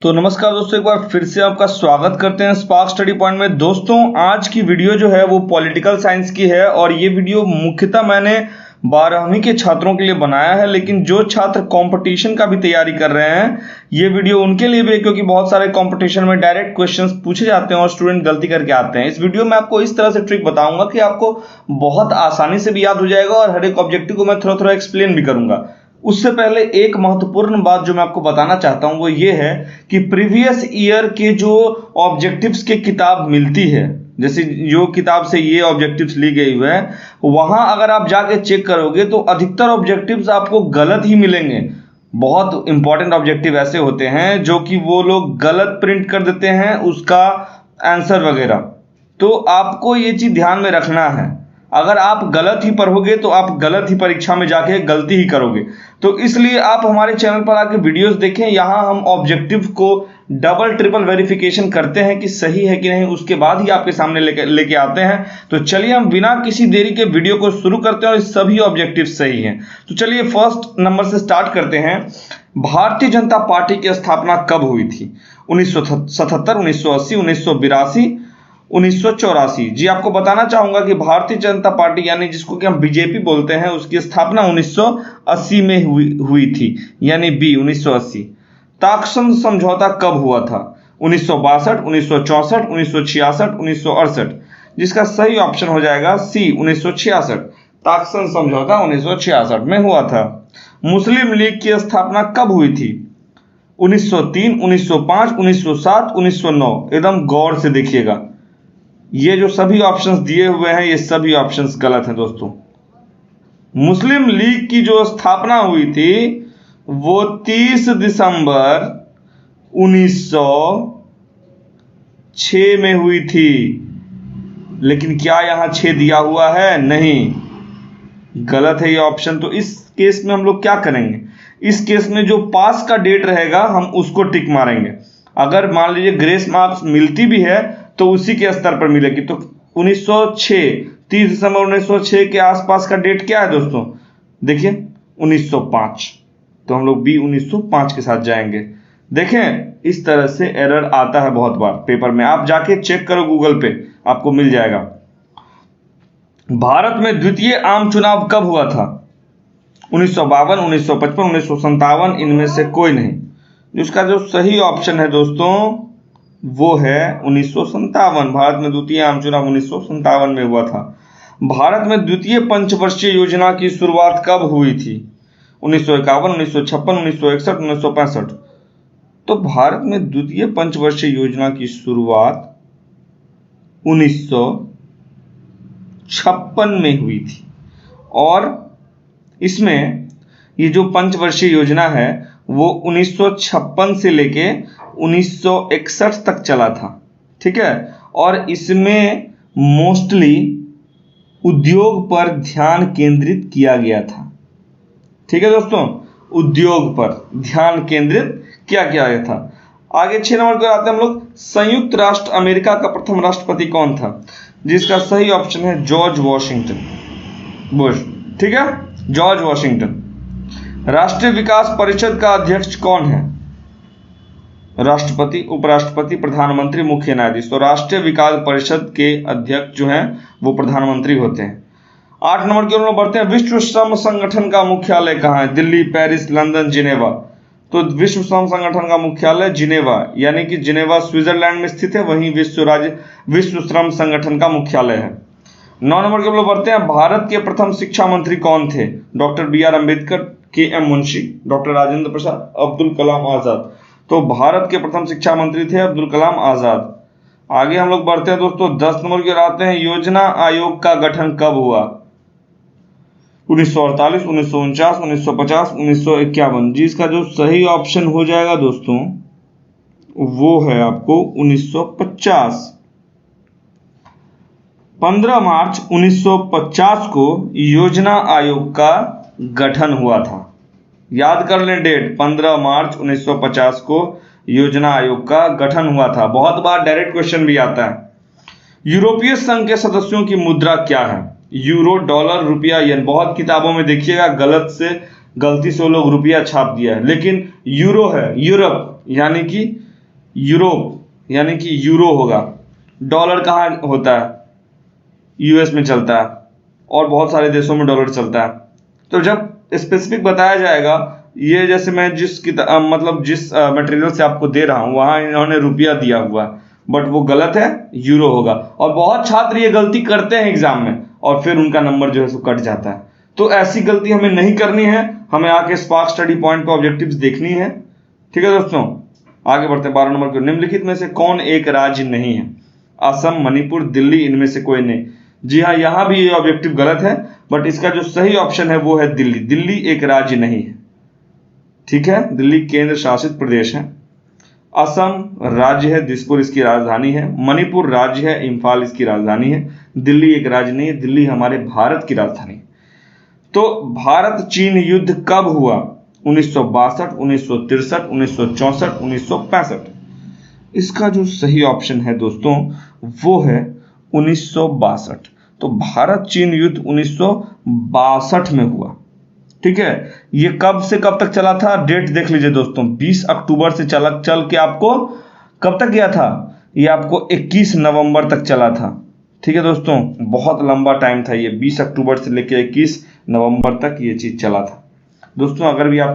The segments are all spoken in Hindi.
तो नमस्कार दोस्तों, एक बार फिर से आपका स्वागत करते हैं स्पार्क स्टडी पॉइंट में। दोस्तों आज की वीडियो जो है वो पॉलिटिकल साइंस की है और ये वीडियो मुख्यतः मैंने 12वीं के छात्रों के लिए बनाया है, लेकिन जो छात्र कंपटीशन का भी तैयारी कर रहे हैं ये वीडियो उनके लिए भी है, क्योंकि बहुत सारे कंपटीशन में डायरेक्ट क्वेश्चंस पूछे जाते हैं और स्टूडेंट गलती करके आते हैं। इस वीडियो में आपको इस तरह से ट्रिक बताऊंगा कि आपको बहुत आसानी से भी याद हो जाएगा और हर एक ऑब्जेक्टिव को मैं थोड़ा थोड़ा एक्सप्लेन भी करूंगा। उससे पहले एक महत्वपूर्ण बात जो मैं आपको बताना चाहता हूं वो ये है कि प्रीवियस ईयर के जो ऑब्जेक्टिव्स की किताब मिलती है, जैसे जो किताब से ये ऑब्जेक्टिव्स ली गई हुई है, वहां अगर आप जाके चेक करोगे तो अधिकतर ऑब्जेक्टिव्स आपको गलत ही मिलेंगे। बहुत इंपॉर्टेंट ऑब्जेक्टिव ऐसे होते हैं जो कि वो लोग गलत प्रिंट कर देते हैं उसका आंसर वगैरह। तो आपको ये चीज ध्यान में रखना है, अगर आप गलत ही पढ़ोगे तो आप गलत ही परीक्षा में जाके गलती ही करोगे। तो इसलिए आप हमारे चैनल पर आके वीडियोस देखें, यहाँ हम ऑब्जेक्टिव को डबल ट्रिपल वेरिफिकेशन करते हैं कि सही है कि नहीं, उसके बाद ही आपके सामने लेके आते हैं। तो चलिए हम बिना किसी देरी के वीडियो को शुरू करते हैं और सभी ऑब्जेक्टिव सही हैं। तो चलिए फर्स्ट नंबर से स्टार्ट करते हैं। भारतीय जनता पार्टी की स्थापना कब हुई थी? 1977, 1980, 1982, 1984। जी आपको बताना चाहूंगा कि भारतीय जनता पार्टी यानी जिसको कि हम बीजेपी बोलते हैं उसकी स्थापना 1980 में हुई थी, यानी बी 1980। ताकसंद समझौता कब हुआ था? 1962, 1964, 1966, 1968। जिसका सही ऑप्शन हो जाएगा सी 1966। ताकसंद समझौता 1966 में हुआ था। मुस्लिम लीग की स्थापना कब हुई थी? 1903, 1905, 1907, 1909। एकदम गौर से देखिएगा, ये जो सभी ऑप्शंस दिए हुए हैं ये सभी ऑप्शंस गलत हैं दोस्तों। मुस्लिम लीग की जो स्थापना हुई थी वो 30 दिसंबर 1906 में हुई थी, लेकिन क्या यहां 6 दिया हुआ है? नहीं, गलत है ये ऑप्शन। तो इस केस में हम लोग क्या करेंगे? इस केस में जो पास का डेट रहेगा हम उसको टिक मारेंगे। अगर मान लीजिए ग्रेस मार्क्स मिलती भी है तो उसी के स्तर पर मिलेगी। तो 1906, 30 दिसंबर 1906 के आसपास का डेट क्या है दोस्तों? देखिए 1905। तो हम लोग बी 1905 के साथ जाएंगे। देखें इस तरह से एरर आता है बहुत बार पेपर में, आप जाके चेक करो गूगल पे, आपको मिल जाएगा। भारत में द्वितीय आम चुनाव कब हुआ था? 1952, 1955, 1957, इनमें से कोई नहीं। जिसका जो सही ऑप्शन है दोस्तों वो है 1957। भारत में द्वितीय आम चुनाव 1957 में हुआ था। भारत में द्वितीय पंचवर्षीय योजना की शुरुआत कब हुई थी? 1951, 1956, 1961, 1965। तो भारत में द्वितीय पंचवर्षीय योजना की शुरुआत 1956 में हुई थी और इसमें ये जो पंचवर्षीय योजना है वो 1956 से लेके 1961 तक चला था, ठीक है। और इसमें मोस्टली उद्योग पर ध्यान केंद्रित किया गया था, ठीक है दोस्तों, उद्योग पर ध्यान केंद्रित किया गया था। आगे 6 नंबर पर आते हैं हम लोग। संयुक्त राष्ट्र अमेरिका का प्रथम राष्ट्रपति कौन था? जिसका सही ऑप्शन है जॉर्ज वॉशिंगटन बुश, ठीक है, जॉर्ज वॉशिंगटन। राष्ट्रीय विकास परिषद का अध्यक्ष कौन है? राष्ट्रपति, उपराष्ट्रपति, प्रधानमंत्री, मुख्य न्यायाधीश। तो राष्ट्रीय विकास परिषद के अध्यक्ष जो हैं वो प्रधानमंत्री होते हैं। 8 नंबर की ओर हम बढ़ते हैं। विश्व श्रम संगठन का मुख्यालय कहाँ है? Delhi, Paris, London, Geneva. तो विश्व श्रम संगठन का मुख्यालय जिनेवा, यानी कि जिनेवा स्विट्जरलैंड में स्थित है, वहीं विश्व श्रम संगठन का मुख्यालय है। 9 नंबर के ओर बढ़ते हैं। भारत के प्रथम शिक्षा मंत्री कौन थे? Doctor B R. Ambedkar, K M. Munshi, doctor Rajendra Prasad, Abdul Kalam Azad. तो भारत के प्रथम शिक्षा मंत्री थे अब्दुल कलाम आजाद। आगे हम लोग बढ़ते हैं दोस्तों। 10 नंबर की ओर आते हैं। योजना आयोग का गठन कब हुआ? 1948, 1949, 1950, 1951। जिसका जो सही ऑप्शन हो जाएगा दोस्तों वो है आपको 1950। 15 मार्च 1950 को योजना आयोग का गठन हुआ था। याद कर लें डेट, 15 मार्च 1950 को योजना आयोग का गठन हुआ था। बहुत बार डायरेक्ट क्वेश्चन भी आता है। यूरोपीय संघ के सदस्यों की मुद्रा क्या है? यूरो, डॉलर, रुपया, येन। बहुत किताबों में देखिएगा गलती से वो लोग रुपया छाप दिया है, लेकिन यूरो है, यूरोप यानी कि यूरोप यानी कि यूरो होगा। डॉलर कहाँ होता है? यूएस में चलता है और बहुत सारे देशों में डॉलर चलता है। तो जब स्पेसिफिक बताया जाएगा, ये जैसे मैं जिस मटेरियल से आपको दे रहा हूं वहां इन्होंने रुपया दिया हुआ है, बट वो गलत है, यूरो होगा। और बहुत छात्र ये गलती करते हैं एग्जाम में और फिर उनका नंबर जो है सो कट जाता है। तो ऐसी गलती हमें नहीं करनी है, हमें आके स्पार्क स्टडी पॉइंट पे ऑब्जेक्टिव्स देखनी है। ठीक है दोस्तों, आगे बढ़ते हैं 12 नंबर के। निम्नलिखित में से कौन एक राज्य नहीं है? असम, मणिपुर, दिल्ली, इनमें से कोई नहीं। जी हाँ, यहां भी ये ऑब्जेक्टिव गलत है, बट इसका जो सही ऑप्शन है वो है दिल्ली। दिल्ली एक राज्य नहीं है। ठीक है, दिल्ली केंद्र शासित प्रदेश है। असम राज्य है, दिसपुर इसकी राजधानी है। मणिपुर राज्य है, इंफाल इसकी राजधानी है। दिल्ली एक राज्य नहीं है, दिल्ली हमारे भारत की राजधानी है। तो भारत चीन युद्ध कब हुआ? 1962, 1963, 1964, 1965। इसका जो सही ऑप्शन है दोस्तों वो है 1962। तो भारत चीन युद्ध 1962 में हुआ। ठीक है, ये कब से कब तक चला था? डेट देख लीजिए दोस्तों, 20 अक्टूबर से चल के आपको कब तक गया था? ये आपको 21 नवंबर तक चला था। ठीक है दोस्तों, बहुत लंबा टाइम था ये, 20 अक्टूबर से लेकर 21 नवंबर तक ये चीज चला था। दोस्तों अगर भी आप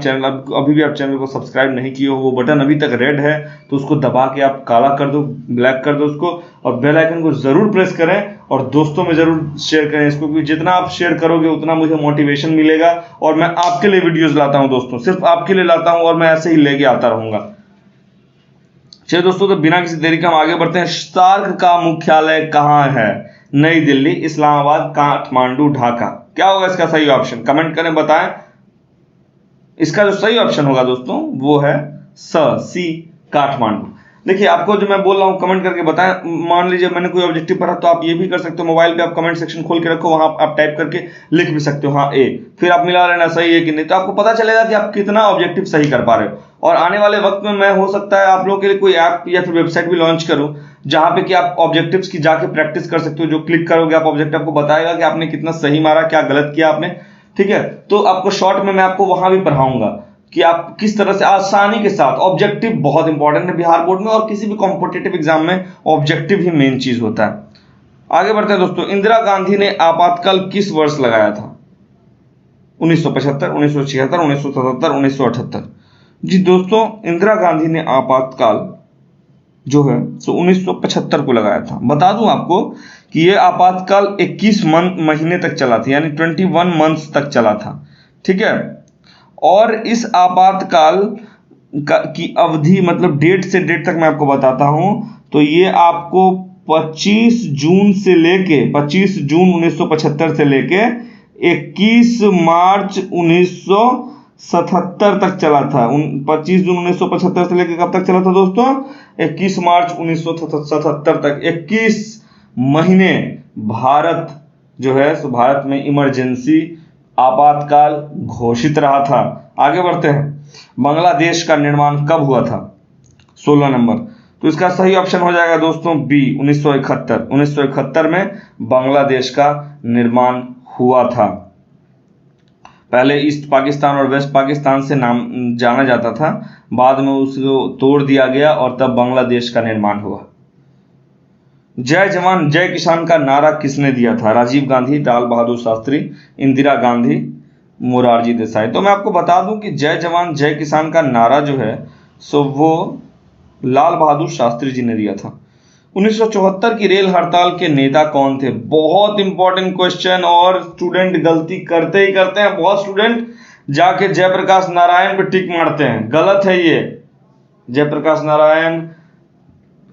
अभी भी आप चैनल को सब्सक्राइब नहीं किए हो, वो बटन अभी तक रेड है तो उसको दबा के आप काला कर दो, ब्लैक कर दो उसको, और बेल आइकन को जरूर प्रेस करें और दोस्तों में जरूर शेयर करें इसको, क्योंकि जितना आप शेयर करोगे उतना मुझे मोटिवेशन मिलेगा और मैं आपके लिए वीडियोस लाता हूं दोस्तों, सिर्फ आपके लिए लाता हूं और मैं ऐसे ही लेके आता रहूंगा। चलिए दोस्तों, तो बिना किसी देरी के हम आगे बढ़ते हैं। सार्क का मुख्यालय कहाँ है? नई दिल्ली, इस्लामाबाद, काठमांडू, ढाका। क्या होगा इसका सही ऑप्शन? कमेंट करें, बताएं। इसका जो सही ऑप्शन होगा दोस्तों वो है सी, काठमांडू। देखिए आपको जो मैं बोल रहा हूं कमेंट करके बताएं। मान लीजिए मैंने कोई ऑब्जेक्टिव पढ़ा तो आप ये भी कर सकते हो, मोबाइल पे आप कमेंट सेक्शन खोल के रखो, वहां आप टाइप करके लिख भी सकते हो हाँ ए, फिर आप मिला लेना सही है कि नहीं, तो आपको पता चलेगा कि आप कितना ऑब्जेक्टिव सही कर पा रहे हो। और आने वाले वक्त में मैं हो सकता है आप लोगों के लिए कोई ऐप या फिर वेबसाइट भी लॉन्च करूं जहां पे कि आप ऑब्जेक्टिव्स की जाके प्रैक्टिस कर सकते हो। जो क्लिक करोगे आप ऑब्जेक्टिव आपको बताएगा कि आपने कितना सही मारा, क्या गलत किया आपने। ठीक है, तो आपको शॉर्ट में मैं आपको वहां भी पढ़ाऊंगा कि आप किस तरह से आसानी के साथ, ऑब्जेक्टिव बहुत इंपॉर्टेंट है बिहार बोर्ड में और किसी भी कॉम्पिटिटिव एग्जाम में ऑब्जेक्टिव ही मेन चीज होता है। आगे बढ़ते हैं दोस्तों। इंदिरा गांधी ने आपातकाल किस वर्ष लगाया था? 1975, 1976, 1977, 1978। जी दोस्तों, इंदिरा गांधी ने आपातकाल जो है सो 1975 को लगाया था। बता दूं आपको कि यह आपातकाल 21 महीने तक चला था, यानी 21 मंथ्स तक चला था। ठीक है, और इस आपातकाल की अवधि मतलब डेट से डेट तक मैं आपको बताता हूं, तो ये आपको 25 जून 1975 से लेके 21 मार्च 1977 तक चला था। 25 जून 1975 से लेके कब तक चला था दोस्तों? 21 मार्च 1977 तक। 21 महीने भारत जो है सो भारत में इमरजेंसी आपातकाल घोषित रहा था। आगे बढ़ते हैं। बांग्लादेश का निर्माण कब हुआ था? 16 नंबर। तो इसका सही ऑप्शन हो जाएगा दोस्तों बी, 1971। 1971 में बांग्लादेश का निर्माण हुआ था। पहले ईस्ट पाकिस्तान और वेस्ट पाकिस्तान से नाम जाना जाता था, बाद में उसको तोड़ दिया गया और तब बांग्लादेश का निर्माण हुआ। जय जवान जय किसान का नारा किसने दिया था? राजीव गांधी, लाल बहादुर शास्त्री, इंदिरा गांधी, मोरारजी देसाई। तो मैं आपको बता दूं कि जय जवान जय किसान का नारा जो है सो वो लाल बहादुर शास्त्री जी ने दिया था। 1974 की रेल हड़ताल के नेता कौन थे? बहुत इंपॉर्टेंट क्वेश्चन, और स्टूडेंट गलती करते ही करते हैं। बहुत स्टूडेंट जाके जयप्रकाश नारायण पे टिक मारते हैं, गलत है ये। जयप्रकाश नारायण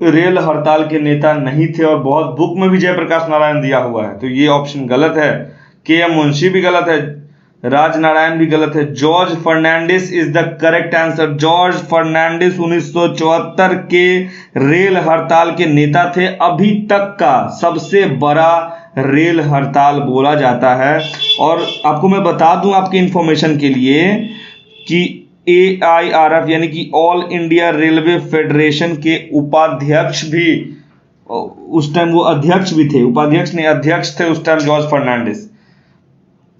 रेल हड़ताल के नेता नहीं थे और बहुत बुक में भी जयप्रकाश नारायण दिया हुआ है, तो ये ऑप्शन गलत है। के.एम. मुंशी भी गलत है, राजनारायण भी गलत है। George Fernandes is the correct answer. George Fernandes 1974 के रेल हड़ताल के नेता थे। अभी तक का सबसे बड़ा रेल हड़ताल बोला जाता है। और आपको मैं बता दूं आपके इंफॉर्मेशन के लिए कि AIRF यानी कि ऑल इंडिया रेलवे फेडरेशन के उपाध्यक्ष भी उस टाइम वो अध्यक्ष भी थे, उपाध्यक्ष नहीं अध्यक्ष थे उस time George Fernandes.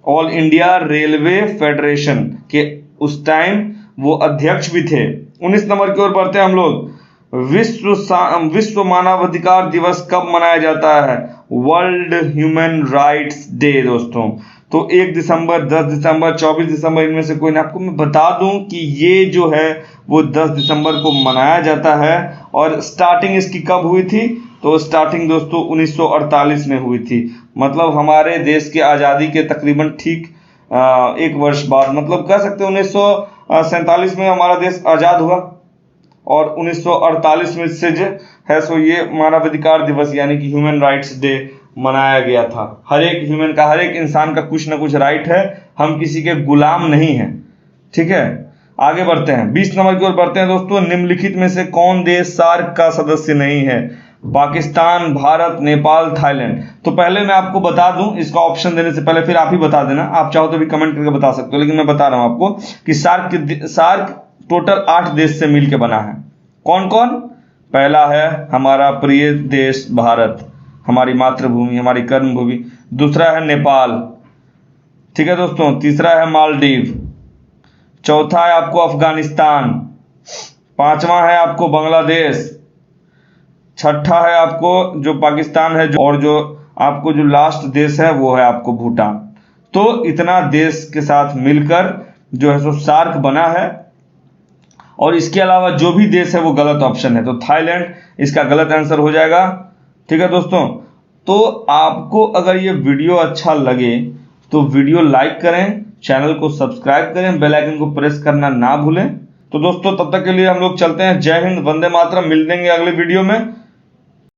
All India Railway Federation के उस टाइम वो अध्यक्ष भी थे। 19 नंबर की ओर बढ़ते हैं हम लोग। विश्व मानवाधिकार दिवस कब मनाया जाता है? वर्ल्ड ह्यूमन राइट्स डे दोस्तों। तो 1 दिसंबर, 10 दिसंबर, 24 दिसंबर, इनमें से कोई ना। आपको मैं बता दूं कि ये जो है वो 10 दिसंबर को मनाया जाता है। और स्टार्टिंग इसकी कब हुई थी? तो स्टार्टिंग दोस्तों 1948 में हुई थी। मतलब हमारे देश की आज़ादी के तकरीबन ठीक 1 वर्ष बाद, मतलब कह सकते हैं 1947 में हमारा देश आज़ाद हुआ और 1948 में से जो है सो ये मानवाधिकार दिवस यानी कि ह्यूमन राइट्स डे मनाया गया था। हर एक ह्यूमन का, हर एक इंसान का कुछ ना कुछ राइट है, हम किसी के गुलाम नहीं हैं। ठीक है, आगे बढ़ते हैं, 20 नंबर की ओर बढ़ते हैं दोस्तों। निम्नलिखित में से कौन देश सार्क का सदस्य नहीं है? पाकिस्तान, भारत, नेपाल, थाईलैंड। तो पहले मैं आपको बता दूं, इसका ऑप्शन देने से पहले फिर आप ही बता देना, आप चाहो तो भी कमेंट करके बता सकते हो, लेकिन मैं बता रहा हूं आपको कि सार्क टोटल 8 देश से मिलकर बना है। कौन कौन? पहला है हमारा प्रिय देश भारत, हमारी मातृभूमि, हमारी कर्मभूमि। दूसरा है नेपाल, ठीक है दोस्तों। तीसरा है मालदीव। चौथा है आपको अफगानिस्तान। पांचवा है आपको बांग्लादेश। छठा है आपको जो पाकिस्तान है, और जो आपको जो लास्ट देश है वो है आपको भूटान। तो इतना देश के साथ मिलकर जो है सो सार्क बना है। और इसके अलावा जो भी देश है वो गलत ऑप्शन है, तो थाईलैंड इसका गलत आंसर हो जाएगा। ठीक है दोस्तों, तो आपको अगर ये वीडियो अच्छा लगे तो वीडियो लाइक करें, चैनल को सब्सक्राइब करें, बेल आइकन को प्रेस करना ना भूलें। तो दोस्तों तब तक के लिए हम लोग चलते हैं। जय हिंद, वंदे मातरम। मिल देंगे अगले वीडियो में।